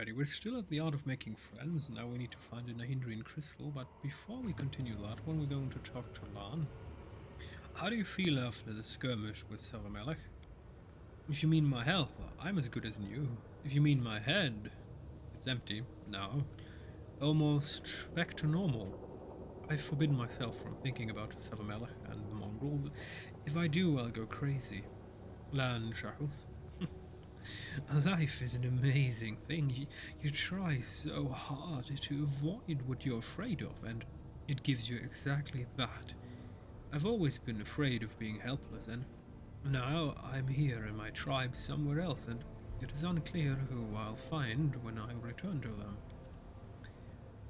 Alrighty, we're still at the art of making friends. Now we need to find a Nahindrian crystal, but before we continue that one, we're going to talk to Lan. How do you feel after the skirmish with Saramelech? If you mean my health, I'm as good as new. If you mean my head, it's empty now. Almost back to normal. I've forbidden myself from thinking about Saramelech and the mongrels. If I do, I'll go crazy. Lan shackles. Life is an amazing thing. You try so hard to avoid what you're afraid of, and it gives you exactly that. I've always been afraid of being helpless, and now I'm here in my tribe somewhere else, and it is unclear who I'll find when I return to them.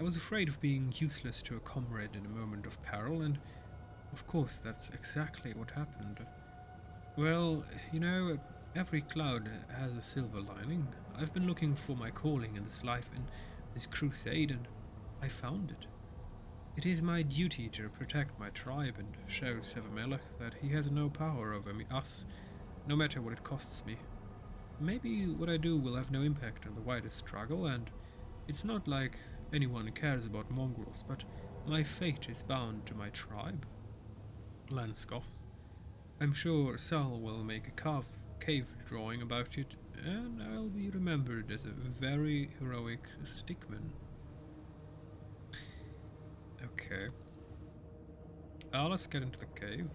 I was afraid of being useless to a comrade in a moment of peril, and of course that's exactly what happened. Well, you know, every cloud has a silver lining. I've been looking for my calling in this life, in this crusade, and I found it. It is my duty to protect my tribe and show Severmelech that he has no power over us, no matter what it costs me. Maybe what I do will have no impact on the wider struggle, and it's not like anyone cares about mongrels, but my fate is bound to my tribe. Lan scoffs. I'm sure Sal will make a cave drawing about it, and I'll be remembered as a very heroic stickman. Okay. Let's get into the cave.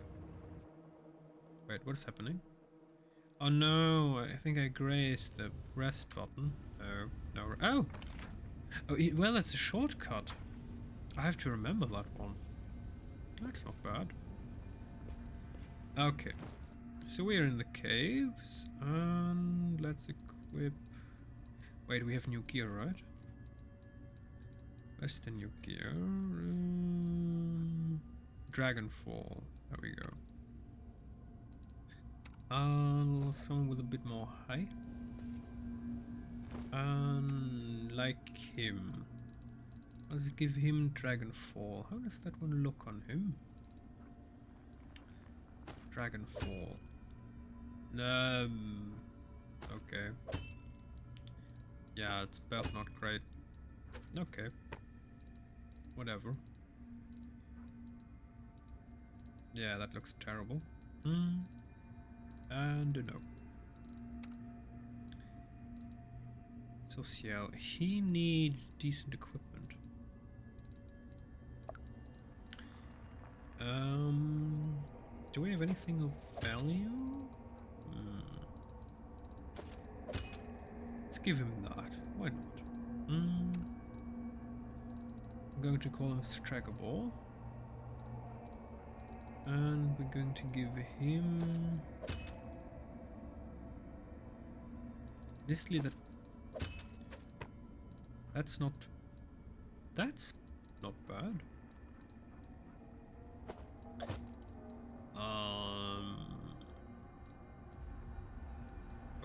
Wait, what's happening? Oh no, I think I grazed the rest button. Oh, no. Oh! Well, that's a shortcut. I have to remember that one. That's not bad. Okay. So we're in the caves, and let's equip... Wait, we have new gear, right? Where's the new gear? Dragonfall. There we go. Someone with a bit more height. Like him. Let's give him Dragonfall. How does that one look on him? Dragonfall. Okay. Yeah, it's both not great. Okay. Whatever. Yeah, that looks terrible. And no. Social. He needs decent equipment. Do we have anything of value? Let's give him that. Why not? I'm going to call him Straggable. And we're going to give him... Honestly, that's not bad.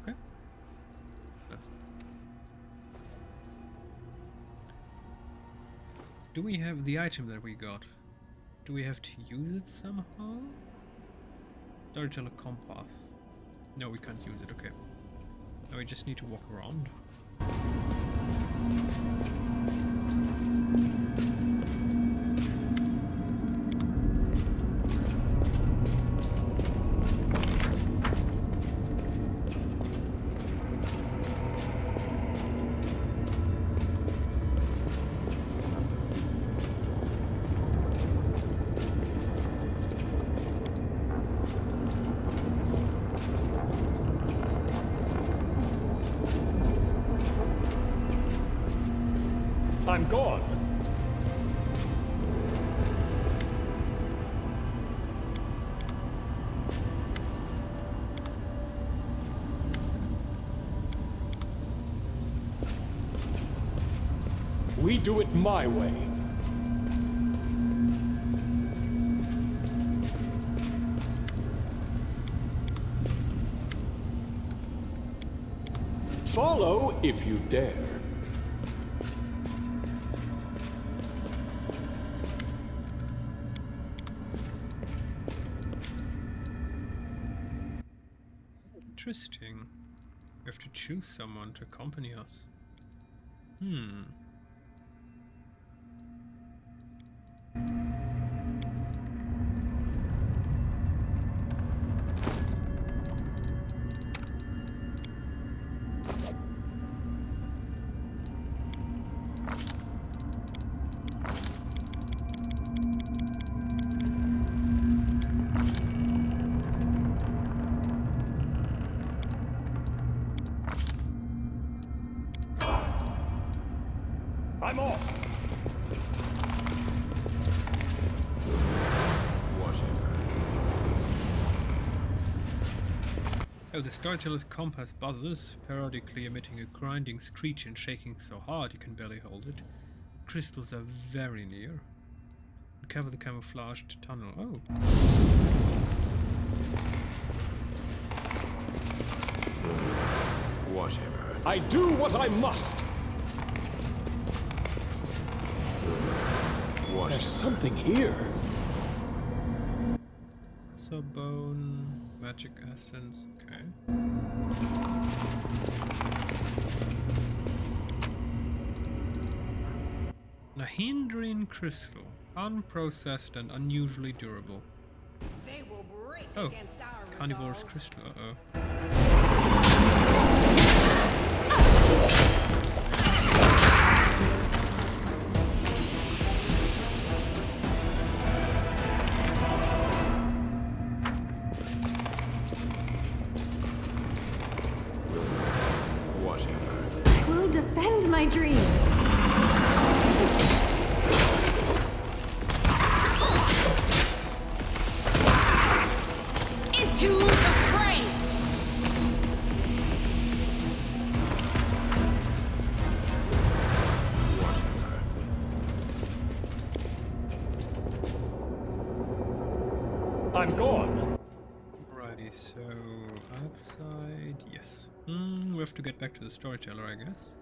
Okay. Do we have the item that we got? Do we have to use it somehow? Storyteller compass. No, we can't use it. Okay. Now we just need to walk around. I'm gone. We do it my way. Follow if you dare. Interesting. We have to choose someone to accompany us. Hmm. I'm off. Oh, the storyteller's compass buzzes, periodically emitting a grinding screech and shaking so hard you can barely hold it. Crystals are very near. Cover the camouflaged tunnel. Oh. Whatever. I do what I must. There's something here. Bone, magic essence, okay. Nahindrian crystal, unprocessed and unusually durable. They will break Oh, against our carnivore's resolve. crystal, uh-oh. Will defend my dream. Into the fray! I'm gone. Alrighty, so outside, yes. We have to get back to the storyteller, I guess.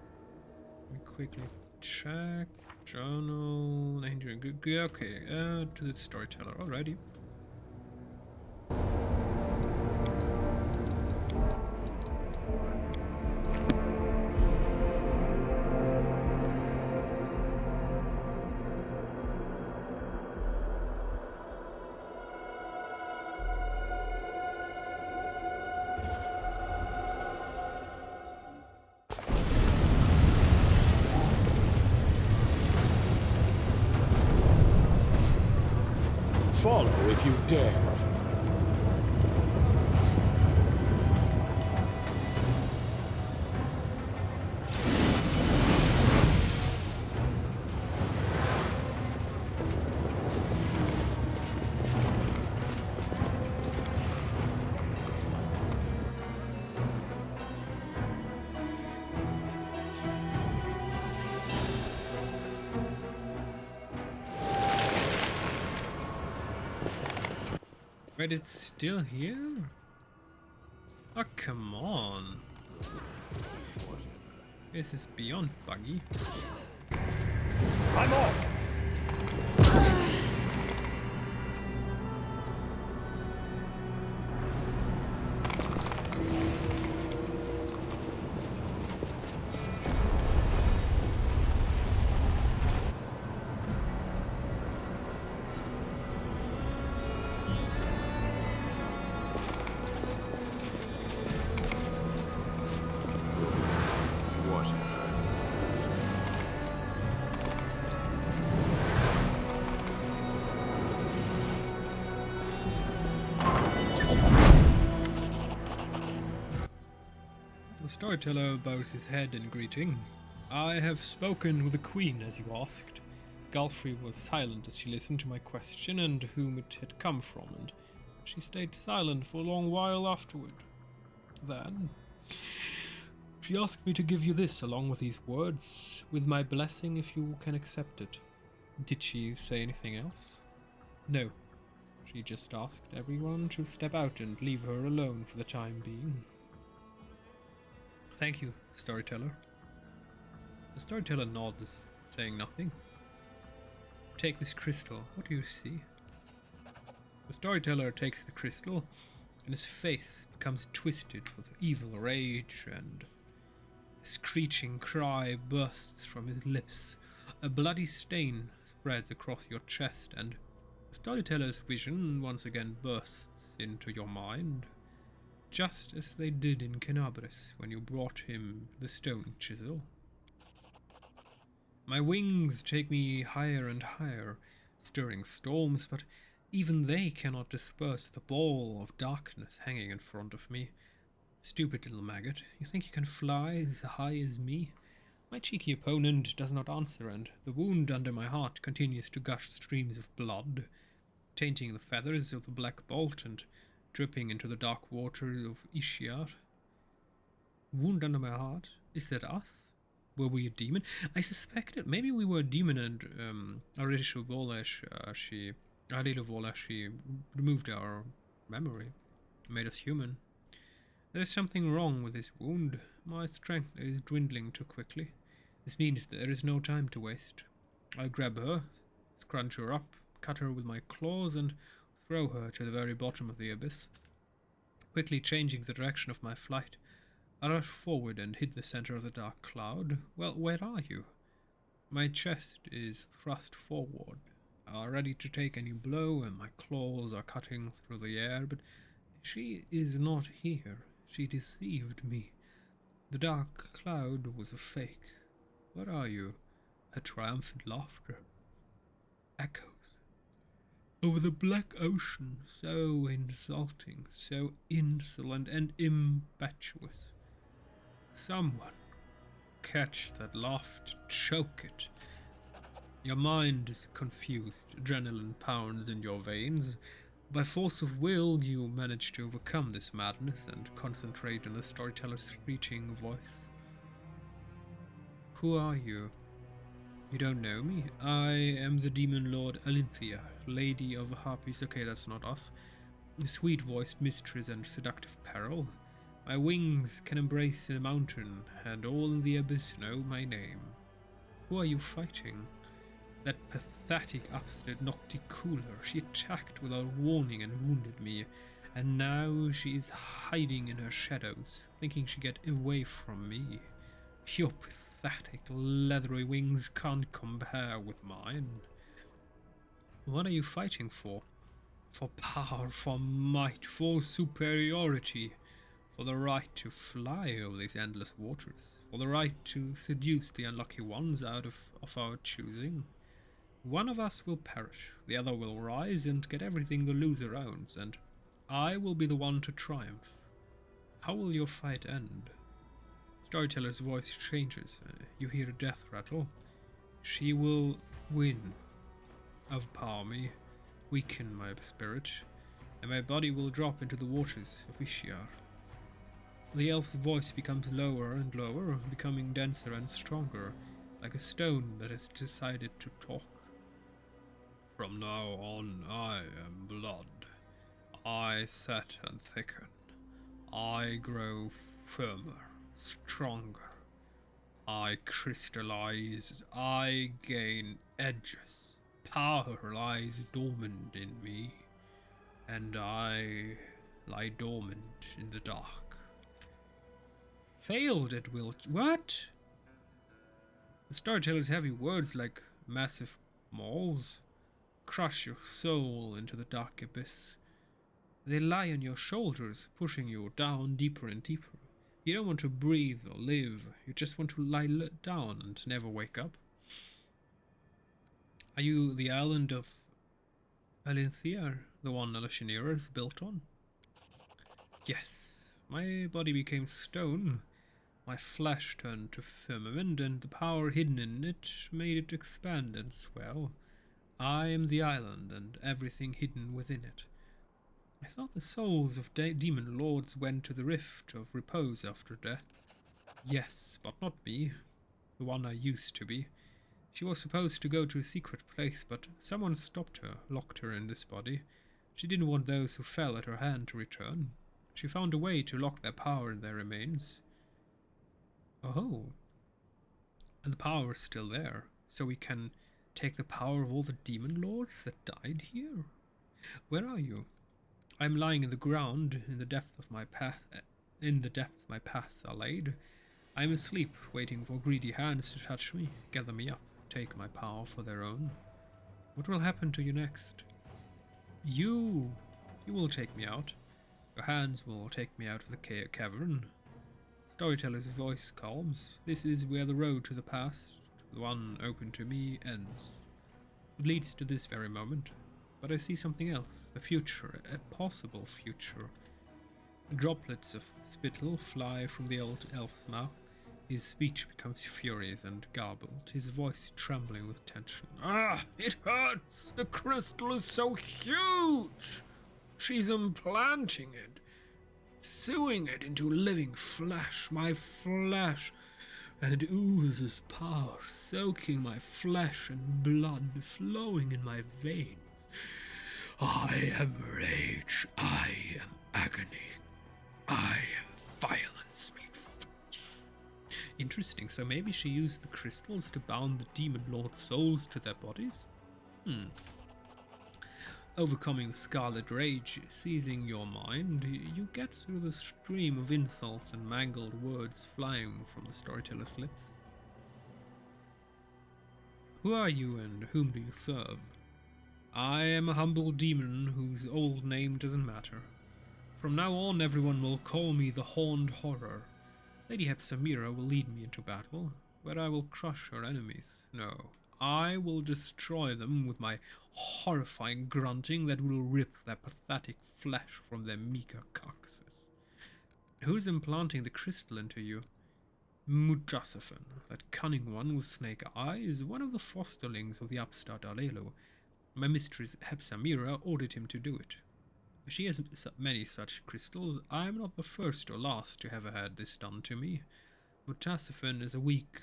Let me quickly check. Journal, Nahindrian, okay, to the storyteller, alrighty. Follow if you dare. Wait, it's still here? Oh, come on. This is beyond buggy. I'm off. The storyteller bows his head in greeting. I have spoken with the queen, as you asked. Gulfrey was silent as she listened to my question and whom it had come from, and she stayed silent for a long while afterward. Then she asked me to give you this along with these words, with my blessing if you can accept it. Did she say anything else? No. She just asked everyone to step out and leave her alone for the time being. Thank you, storyteller. The storyteller nods, saying nothing. Take this crystal. What do you see? The storyteller takes the crystal, and his face becomes twisted with evil rage and A screeching cry bursts from his lips. A bloody stain spreads across your chest, and the storyteller's vision once again bursts into your mind, just as they did in Canabris when you brought him the stone chisel. My wings take me higher and higher, stirring storms, but even they cannot disperse the ball of darkness hanging in front of me. Stupid little maggot, you think you can fly as high as me? My cheeky opponent does not answer, and the wound under my heart continues to gush streams of blood, tainting the feathers of the black bolt and dripping into the dark water of Ishiar. Wound under my heart? Is that us? Were we a demon? I suspected maybe we were a demon, and Arilu Vola, she removed our memory, made us human. There is something wrong with this wound. My strength is dwindling too quickly. This means that there is no time to waste. I grab her, scrunch her up, cut her with my claws, and throw her to the very bottom of the abyss. Quickly changing the direction of my flight, I rush forward and hit the center of the dark cloud. Well, where are you? My chest is thrust forward, ready to take any blow, and my claws are cutting through the air, but she is not here. She deceived me. The dark cloud was a fake. Where are you? Her triumphant laughter echoes over the black ocean, so insulting, so insolent and impetuous. Someone catch that laughter, choke it. Your mind is confused, adrenaline pounds in your veins. By force of will, you manage to overcome this madness and concentrate on the storyteller's screeching voice. Who are you? You don't know me? I am the demon lord Alinthia, lady of harpies. Okay, that's not us. Sweet-voiced mistress and seductive peril. My wings can embrace a mountain, and all in the abyss know my name. Who are you fighting? That pathetic obstinate Nocticooler. She attacked without warning and wounded me, and now she is hiding in her shadows, thinking she get away from me. Your pathetic leathery wings can't compare with mine. What are you fighting for? For power, for might, for superiority, for the right to fly over these endless waters, for the right to seduce the unlucky ones out of our choosing. One of us will perish, the other will rise and get everything the loser owns, and I will be the one to triumph. How will your fight end? Storyteller's voice changes. You hear a death rattle. She will win, overpower me, weaken my spirit, and my body will drop into the waters of Ishiar. The elf's voice becomes lower and lower, becoming denser and stronger, like a stone that has decided to talk. From now on, I am blood. I set and thicken. I grow firmer, stronger. I crystallize. I gain edges. Power lies dormant in me, and I lie dormant in the dark. Failed at will. What? The storyteller's heavy words like massive mauls crush your soul into the dark abyss. They lie on your shoulders, pushing you down deeper and deeper. You don't want to breathe or live. You just want to lie down and never wake up. Are you the island of Alinthia, the one Alashinira is built on? Yes. My body became stone. My flesh turned to firmament, and the power hidden in it made it expand and swell. I am the island, and everything hidden within it. I thought the souls of demon lords went to the rift of repose after death. Yes, but not me, the one I used to be. She was supposed to go to a secret place, but someone stopped her, locked her in this body. She didn't want those who fell at her hand to return. She found a way to lock their power in their remains. Oh. And the power is still there, so we can take the power of all the demon lords that died here? Where are you? I am lying in the ground, in the depth my paths are laid. I'm asleep, waiting for greedy hands to touch me, gather me up, take my power for their own. What will happen to you next? You will take me out. Your hands will take me out of the cavern. Storyteller's voice calms. This is where the road to the past, the one open to me, ends. It leads to this very moment. But I see something else. The future. A possible future. Droplets of spittle fly from the old elf's mouth. His speech becomes furious and garbled, his voice trembling with tension. Ah, it hurts! The crystal is so huge! She's implanting it, sewing it into living flesh, my flesh, and it oozes power, soaking my flesh and blood, flowing in my veins. I am rage, I am agony, I am violence made flesh. Interesting, so maybe she used the crystals to bound the demon lord souls to their bodies? Overcoming the scarlet rage, seizing your mind, you get through the stream of insults and mangled words flying from the storyteller's lips. Who are you and whom do you serve? I am a humble demon whose old name doesn't matter. From now on everyone will call me the Horned Horror. Lady Hepsamira will lead me into battle, but I will crush her enemies. No, I will destroy them with my horrifying grunting that will rip their pathetic flesh from their meager carcasses. Who's implanting the crystal into you? Mujasafan, that cunning one with snake eyes, one of the fosterlings of the upstart Alelo. My mistress Hepsamira ordered him to do it. She has many such crystals. I am not the first or last to have had this done to me. Mujasafan is a weak,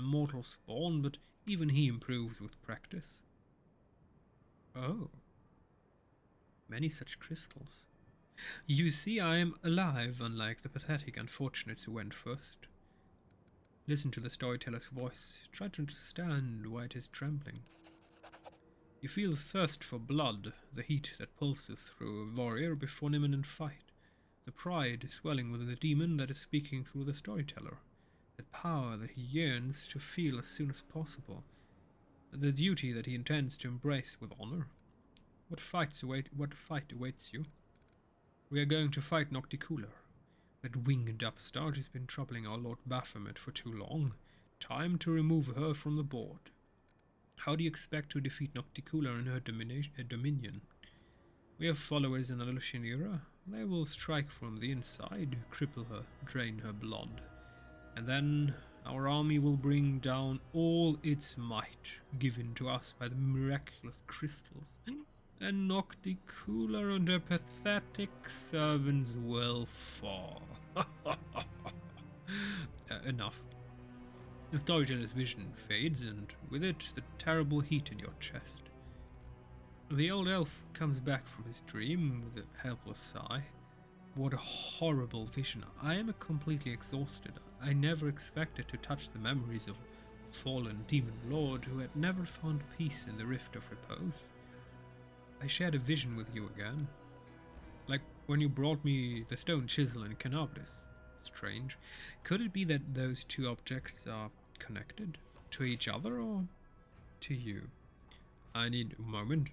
mortal spawn, but even he improves with practice. Oh. Many such crystals. You see, I am alive, unlike the pathetic unfortunates who went first. Listen to the storyteller's voice. Try to understand why it is trembling. You feel the thirst for blood, the heat that pulses through a warrior before an imminent fight, the pride swelling within the demon that is speaking through the storyteller, that power that he yearns to feel as soon as possible, the duty that he intends to embrace with honor. What fight awaits you? We are going to fight Nocticular. That winged upstart has been troubling our Lord Baphomet for too long. Time to remove her from the board. How do you expect to defeat Nocticular in her dominion? We have followers in Alushinira. They will strike from the inside, cripple her, drain her blood. And then our army will bring down all its might, given to us by the miraculous crystals. And Nocticular and her pathetic servants will fall. Enough. The storyteller's vision fades, and with it, the terrible heat in your chest. The old elf comes back from his dream with a helpless sigh. What a horrible vision. I am completely exhausted. I never expected to touch the memories of a fallen demon lord who had never found peace in the Rift of Repose. I shared a vision with you again. Like when you brought me the stone chisel and Canabris. Strange. Could it be that those two objects are connected to each other or to you? I need a moment.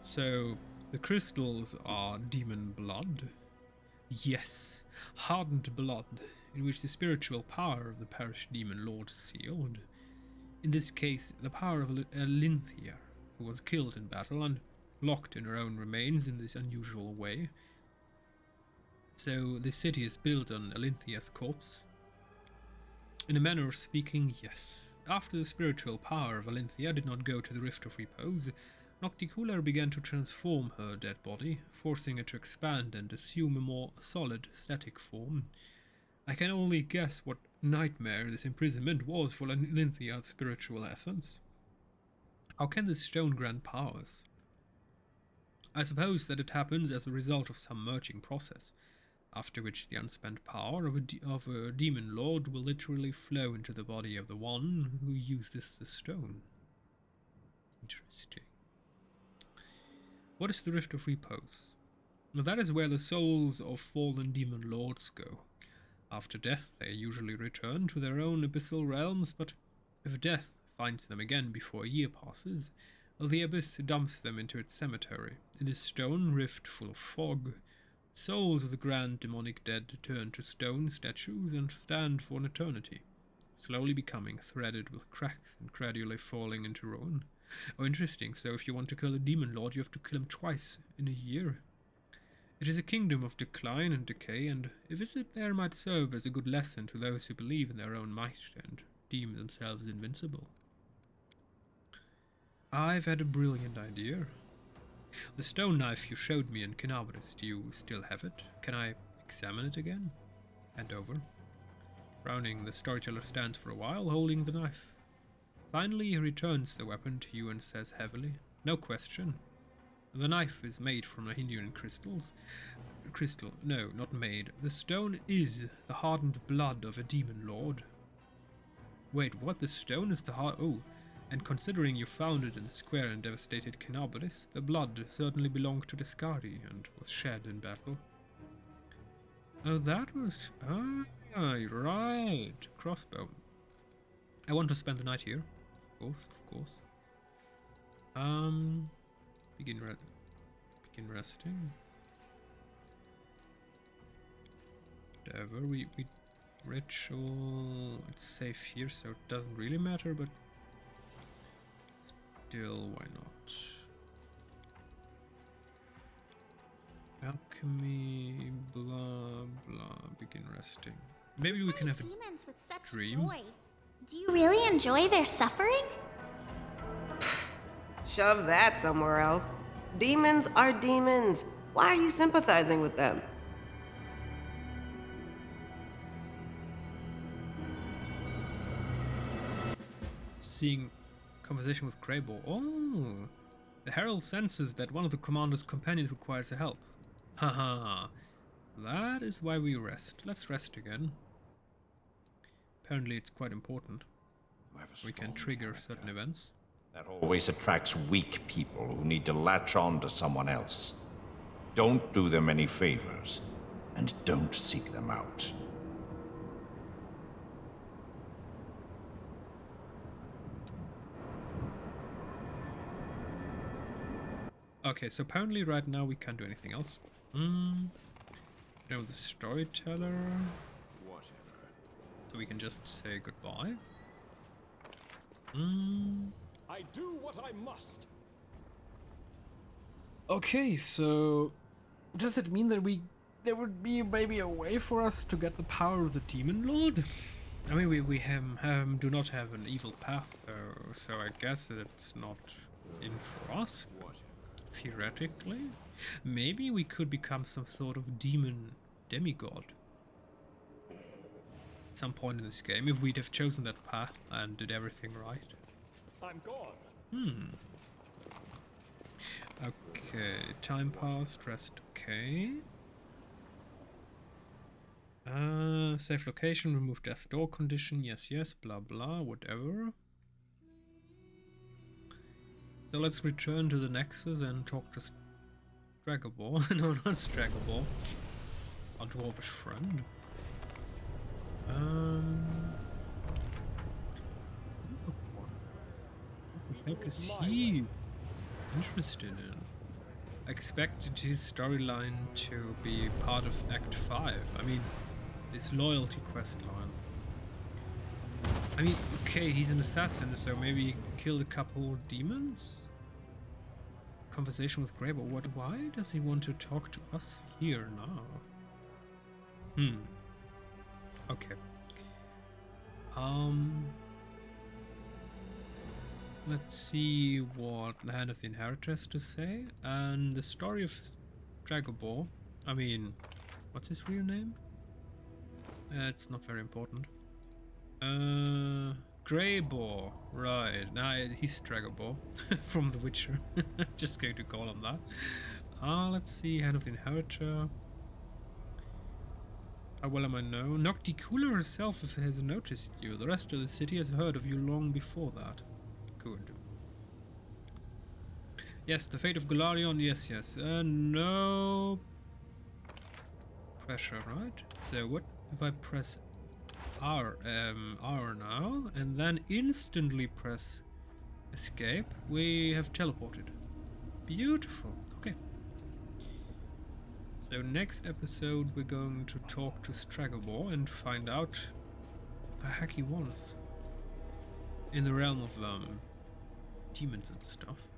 So, the crystals are demon blood? Yes, hardened blood, in which the spiritual power of the perished demon lord is sealed. In this case, the power of Alinthia, who was killed in battle and locked in her own remains in this unusual way. So, the city is built on Alinthia's corpse? In a manner of speaking, yes. After the spiritual power of Alinthia did not go to the Rift of Repose, Nocticular began to transform her dead body, forcing it to expand and assume a more solid, static form. I can only guess what nightmare this imprisonment was for Lynthia's spiritual essence. How can this stone grant powers? I suppose that it happens as a result of some merging process, after which the unspent power of a demon lord will literally flow into the body of the one who uses the stone. Interesting. What is the Rift of Repose? Now, that is where the souls of fallen demon lords go. After death, they usually return to their own abyssal realms, but if death finds them again before a year passes, the abyss dumps them into its cemetery. In this stone rift full of fog, souls of the grand demonic dead turn to stone statues and stand for an eternity, slowly becoming threaded with cracks and gradually falling into ruin. Oh, interesting. So if you want to kill a demon lord, you have to kill him twice in a year. It is a kingdom of decline and decay, and a visit there might serve as a good lesson to those who believe in their own might and deem themselves invincible. I've had a brilliant idea. The stone knife you showed me in Canabris, do you still have it? Can I examine it again? Hand over. Frowning, the storyteller stands for a while, holding the knife. Finally, he returns the weapon to you and says heavily, "No question. The knife is made from Hindian crystals. No, not made. The stone is the hardened blood of a demon lord." Wait, what? The stone is the heart? Oh, and considering you found it in the square and devastated Canabris, the blood certainly belonged to the Skadi and was shed in battle. Oh, that was... Ah, right. Crossbow. I want to spend the night here. Of course. Begin resting. Whatever, we ritual, it's safe here, so it doesn't really matter, but still, why not? Alchemy, blah blah, begin resting. Maybe we can have a demons with such dream. joy. Do you really enjoy their suffering? Shove that somewhere else. Demons are demons. Why are you sympathizing with them? Seeing conversation with Greyboar. Oh, the herald senses that one of the commander's companions requires help. Haha, that is why we rest. Let's rest again. Apparently it's quite important. We can trigger certain events. That always attracts weak people who need to latch on to someone else. Don't do them any favors, and don't seek them out. Okay, so apparently right now we can't do anything else. The storyteller. Whatever. So we can just say goodbye. I do what I must. Okay, so does it mean that there would be maybe a way for us to get the power of the Demon Lord? I mean, we do not have an evil path, though, so I guess it's not in for us. Theoretically, maybe we could become some sort of demon demigod at some point in this game if we'd have chosen that path and did everything right. I'm gone. Okay, time passed, rest okay. Safe location, remove death door condition, yes, blah blah, whatever. So let's return to the Nexus and talk to Stragobor. No, not Stragobor. Our dwarvish friend. What the heck is he interested in? I expected his storyline to be part of Act 5. I mean, this loyalty quest line. I mean, okay, he's an assassin, so maybe he killed a couple demons? Conversation with Grey, but why does he want to talk to us here now? Okay. Let's see what the Hand of the Inheritor has to say. And the story of Dragobor. I mean, what's his real name? It's not very important. Greybor. Right. Nah, he's Dragobor from The Witcher. Just going to call him that. Let's see. Hand of the Inheritor. How well am I known? Nocticula herself has noticed you. The rest of the city has heard of you long before that. Good. Yes, the fate of Golarion. Yes, yes. No pressure, right? So what if I press R now and then instantly press escape? We have teleported. Beautiful. Okay. So next episode we're going to talk to Stragobor and find out the heck he wants in the realm of demons and stuff.